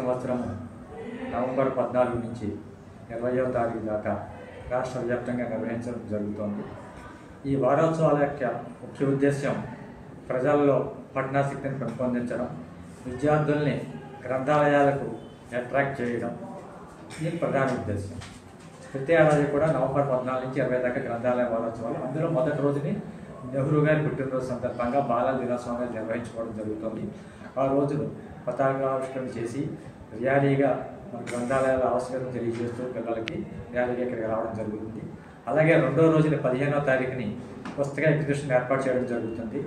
సంవత్సరము నవంబర్ 14 నుంచి 20వ తారీఖు దాకా రాష్ట్ర వ్యాప్తంగా నిర్వహించడం జరుగుతోంది. ఈ వారోత్సవాల యొక్క ముఖ్య ఉద్దేశం ప్రజల్లో పఠనాసక్తిని పెంపొందించడం, విద్యార్థుల్ని గ్రంథాలయాలకు అట్రాక్ట్ చేయడం ఇది ప్రధాన ఉద్దేశం. ప్రతి ఏడాది కూడా నవంబర్ 14 నుంచి 20 దాకా గ్రంథాలయ వారోత్సవాలు, అందులో మొదటి రోజుని నెహ్రూ గారి పుట్టినరోజు సందర్భంగా బాలల దినోత్సవంగా నిర్వహించుకోవడం జరుగుతుంది. ఆ రోజు పతాకావిష్కరణ చేసి ర్యాలీగా మన గ్రంథాలయాల ఆవశ్యకతను తెలియజేస్తూ పిల్లలకి ర్యాలీగా ఇక్కడికి రావడం జరుగుతుంది. అలాగే రెండో రోజుని 15వ తారీఖుని పుస్తక ఎగ్జిబిషన్ ఏర్పాటు చేయడం జరుగుతుంది.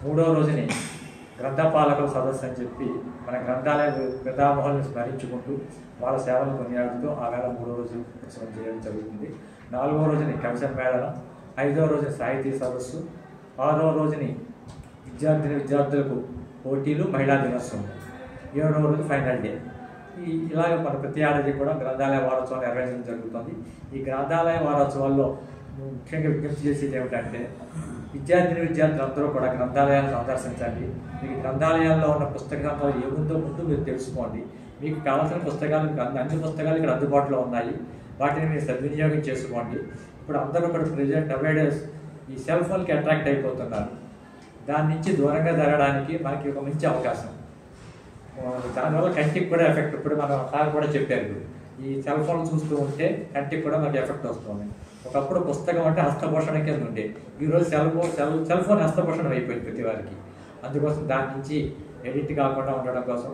మూడో రోజుని గ్రంథపాలకుల సదస్సు అని చెప్పి మన గ్రంథాలయ పితామహుల్ని స్మరించుకుంటూ వాళ్ళ సేవలు కొనియాడుతూ ఆవేళ మూడో రోజు ఉత్సవం చేయడం జరుగుతుంది. 4వ రోజుని కవిత మేళనం, 5వ రోజుని సాహితీ సదస్సు, 6వ రోజుని విద్యార్థులకు పోటీలు, మహిళా దినోత్సవం, 7వ రోజు ఫైనల్ డే. ఇలాగ మన ప్రతి ఏడాది కూడా గ్రంథాలయ వారోత్సవాలు నిర్వహించడం జరుగుతుంది. ఈ గ్రంథాలయ వారోత్సవాల్లో ముఖ్యంగా విజ్ఞప్తి చేసేది ఏమిటంటే విద్యార్థులు అందరూ కూడా గ్రంథాలయాలను సందర్శించండి. మీకు గ్రంథాలయాల్లో ఉన్న పుస్తకాలు ఏముందో ముందు మీరు తెలుసుకోండి. మీకు కావాల్సిన పుస్తకాలు అన్ని పుస్తకాలు ఇక్కడ అందుబాటులో ఉన్నాయి, వాటిని మీరు సద్వినియోగం చేసుకోండి. ఇప్పుడు అందరూ కూడా ప్రెజెంట్ అవేడేస్ ఈ సెల్ ఫోన్కి అట్రాక్ట్ అయిపోతున్నారు. దాని నుంచి దూరంగా జరగడానికి మనకి ఒక మంచి అవకాశం. దానివల్ల కంటికి కూడా ఎఫెక్ట్, ఇప్పుడు మన సార్ కూడా చెప్పారు, ఈ సెల్ ఫోన్ చూస్తూ ఉంటే కంటికి కూడా మనకి ఎఫెక్ట్ వస్తుంది. ఒకప్పుడు పుస్తకం అంటే హస్తభూషణ కింద ఉండే, ఈరోజు సెల్ ఫోన్ హస్తభూషణ అయిపోయింది ప్రతి వారికి. అందుకోసం దాని నుంచి ఎడిట్ కాకుండా ఉండడం కోసం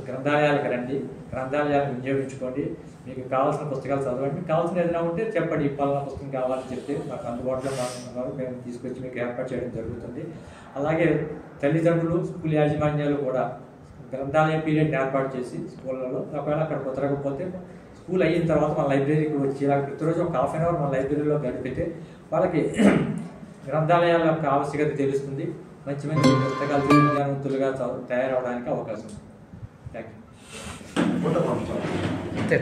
గ్రంథాలయాలకు రండి, గ్రంథాలయాలను వినియోగించుకోండి. మీకు కావాల్సిన పుస్తకాలు చదవండి, మీకు కావాల్సిన ఏదైనా ఉంటే చెప్పండి, పలానా పుస్తకం కావాలని చెప్తే మాకు అందుబాటులో ఉన్నారు, మేము తీసుకొచ్చి మీకు ఏర్పాటు చేయడం జరుగుతుంది. అలాగే తల్లిదండ్రులు, స్కూల్ యాజమాన్యాలు కూడా గ్రంథాలయ పీరియడ్ ఏర్పాటు చేసి స్కూళ్ళలో ఒకవేళ అక్కడ కుదరకపోతే స్కూల్ అయిన తర్వాత మన లైబ్రరీకి వచ్చి ఇలా ప్రతిరోజు ఒక హాఫ్ అన్ అవర్ మన లైబ్రరీలో గడిపితే వాళ్ళకి గ్రంథాలయాల యొక్క ఆవశ్యకత తెలుస్తుంది. మంచి మంచి పుస్తకాలు విజ్ఞానవంతులుగా తయారవడానికి అవకాశం ఉంది. Thank you.